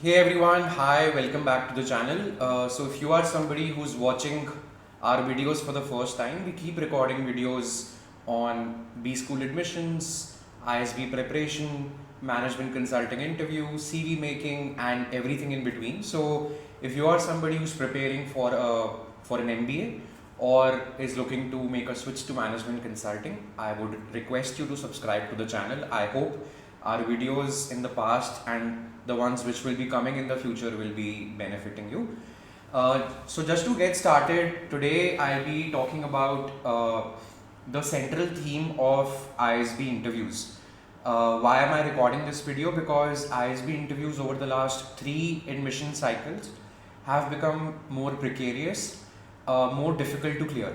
Hey everyone, hi, welcome back to the channel. So if you are somebody who's watching our videos for the first time, we keep recording videos on B school admissions, ISB preparation, management consulting interview, CV making, and everything in between. So if you are somebody who's preparing for an MBA or is looking to make a switch to management consulting, I would request you to subscribe to the channel. I hope our videos in the past and the ones which will be coming in the future will be benefiting you. So just to get started, today I'll be talking about the central theme of ISB interviews. Why am I recording this video? Because ISB interviews over the last 3 admission cycles have become more precarious, more difficult to clear.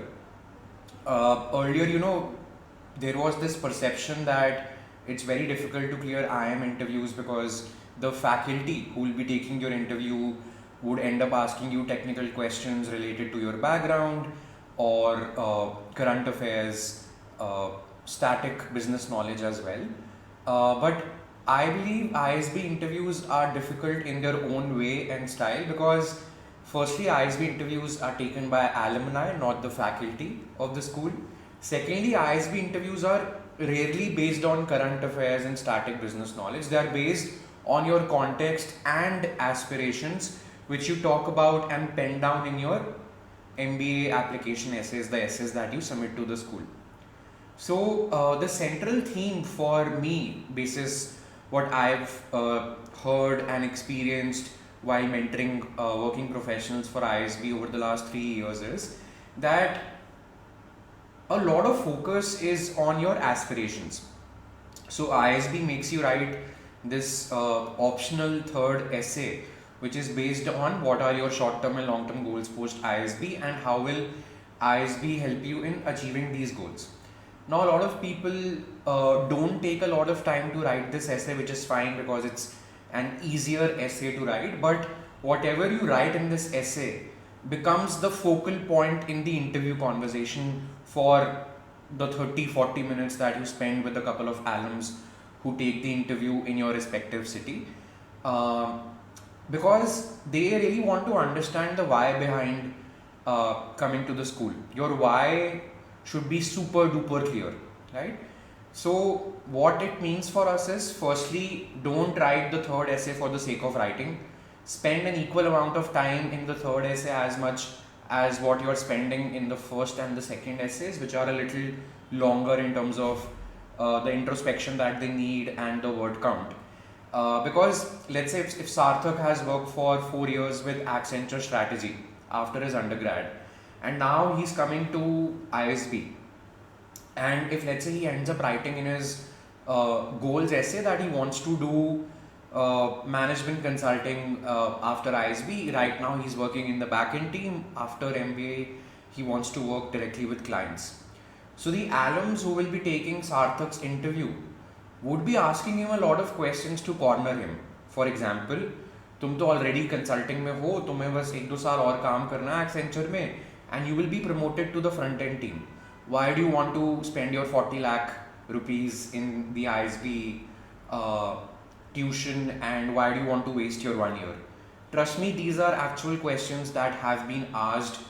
Earlier, there was this perception that it's very difficult to clear IM interviews because the faculty who will be taking your interview would end up asking you technical questions related to your background or current affairs, static business knowledge as well. But I believe ISB interviews are difficult in their own way and style because firstly, ISB interviews are taken by alumni, not the faculty of the school. Secondly, ISB interviews are rarely based on current affairs and static business knowledge. They are based on your context and aspirations, which you talk about and pen down in your MBA application essays, the essays that you submit to the school. So the central theme for me, basis what I've heard and experienced while mentoring working professionals for ISB over the last 3 years, is that a lot of focus is on your aspirations. So ISB makes you write this optional third essay, which is based on what are your short-term and long-term goals post ISB and how will ISB help you in achieving these goals. Now, a lot of people don't take a lot of time to write this essay, which is fine because it's an easier essay to write. But whatever you write in this essay becomes the focal point in the interview conversation for the 30-40 minutes that you spend with a couple of alums who take the interview in your respective city. Because they really want to understand the why behind coming to the school. Your why should be super duper clear, right? So what it means for us is, firstly, don't write the third essay for the sake of writing. Spend an equal amount of time in the third essay as much as what you're spending in the first and the second essays, which are a little longer in terms of the introspection that they need and the word count. Because let's say if Sarthak has worked for 4 years with Accenture strategy after his undergrad, and now he's coming to ISB, and if let's say he ends up writing in his goals essay that he wants to do management consulting after ISB, right now he's working in the backend team. After MBA, he wants to work directly with clients. So the alums who will be taking Sarthak's interview would be asking him a lot of questions to corner him. For example, तुम तो already consulting में हो, तुम्हें बस 1-2 साल और काम करना है Accenture में, and you will be promoted to the front end team. Why do you want to spend your 40 lakh rupees in the ISB tuition, and why do you want to waste your 1 year? Trust me, these are actual questions that have been asked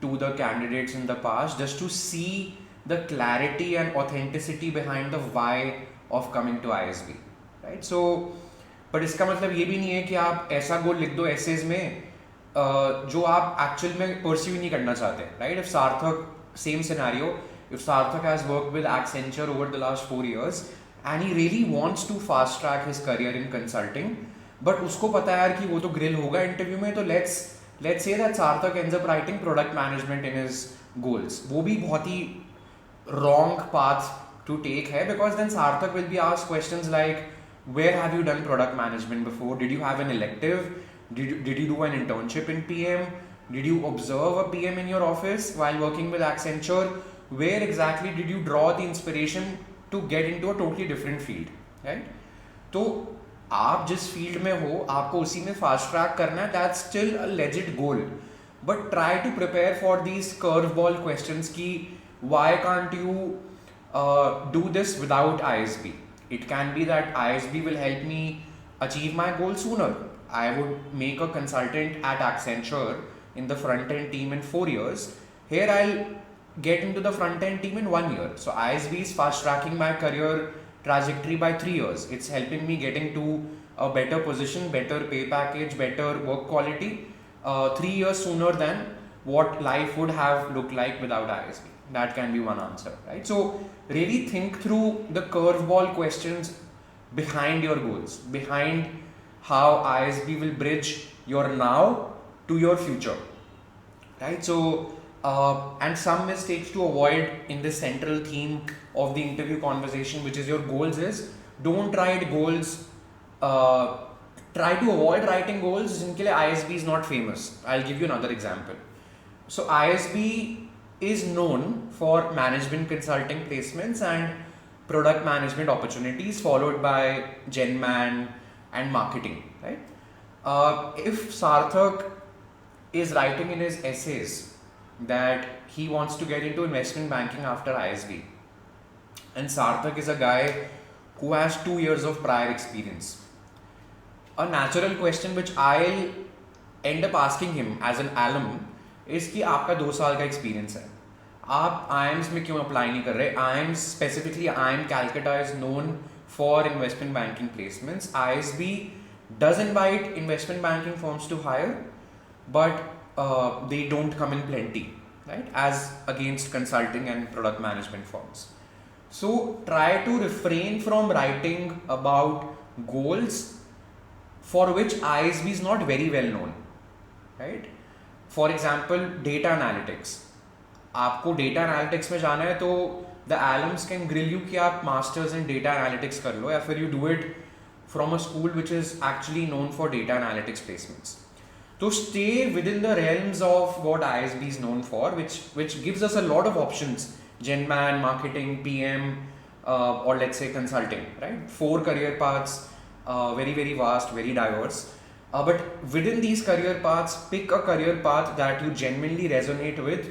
to the candidates in the past just to see the clarity and authenticity behind the why of coming to ISB, right? So, but इसका मतलब ये भी नहीं है कि आप ऐसा गोल लिख दो एसेज में जो आप एक्चुअल में परस्यू नहीं करना चाहते, right? If Sarthak, same scenario, if Sarthak has worked with Accenture over the last 4 years and he really wants to fast track his career in consulting, but उसको पता है यार कि वो तो ग्रिल होगा इंटरव्यू में, तो let's say that Sarthak ends up writing product management in his goals. वो भी बहुत ही wrong path to take hai, because then Sarthak will be asked questions like, where have you done product management before? Did you have an elective? Did you do an internship in PM? Did you observe a PM in your office while working with Accenture? Where exactly did you draw the inspiration to get into a totally different field, right? तो आप जिस field में हो आपको उसी में fast track करना है, that's still a legit goal, but try to prepare for these curve ball questions की why can't you do this without ISB? It can be that ISB will help me achieve my goal sooner. I would make a consultant at Accenture in the front end team in 4 years. Here I'll get into the front end team in 1 year. So ISB is fast tracking my career trajectory by 3 years. It's helping me getting to a better position, better pay package, better work quality 3 years sooner than what life would have looked like without ISB. That can be one answer, right? So really think through the curveball questions behind your goals, behind how ISB will bridge your now to your future, right? So and some mistakes to avoid in the central theme of the interview conversation, which is your goals, is don't write goals. Try to avoid writing goals जिनके लिए ISB is not famous. I'll give you another example. So ISB is known for management consulting placements and product management opportunities, followed by Genman and marketing, right? If Sarthak is writing in his essays that he wants to get into investment banking after ISB, and Sarthak is a guy who has 2 years of prior experience, a natural question which I'll end up asking him as an alum is कि आपका 2 साल का experience है, आप IIMs में क्यों apply नहीं कर रहे? IIMs specifically IIM Calcutta is known for investment banking placements. ISB does invite investment banking firms to hire, but they don't come in plenty, right? As against consulting and product management firms. So try to refrain from writing about goals for which ISB is not very well known, right? For example, data analytics. आपको data analytics में जाना है तो the alums can grill you कि आप masters in data analytics कर लो, या फिर you do it from a school which is actually known for data analytics placements. So stay within the realms of what ISB is known for, which gives us a lot of options: Genman, marketing, PM, or let's say consulting, right? 4 career paths, very very vast, very diverse. But within these career paths, pick a career path that you genuinely resonate with.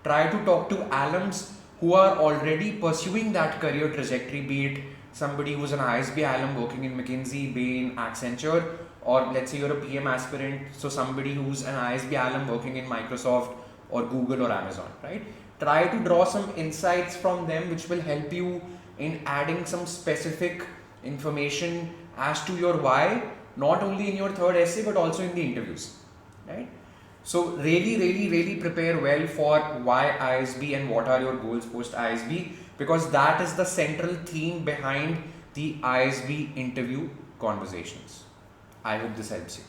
Try to talk to alums who are already pursuing that career trajectory, be it somebody who's an ISB alum working in McKinsey, Bain, Accenture, or let's say you're a PM aspirant, so somebody who's an ISB alum working in Microsoft or Google or Amazon, right? Try to draw some insights from them which will help you in adding some specific information as to your why, not only in your third essay but also in the interviews, right? So really prepare well for why ISB and what are your goals post ISB, because that is the central theme behind the ISB interview conversations. I hope this helps you.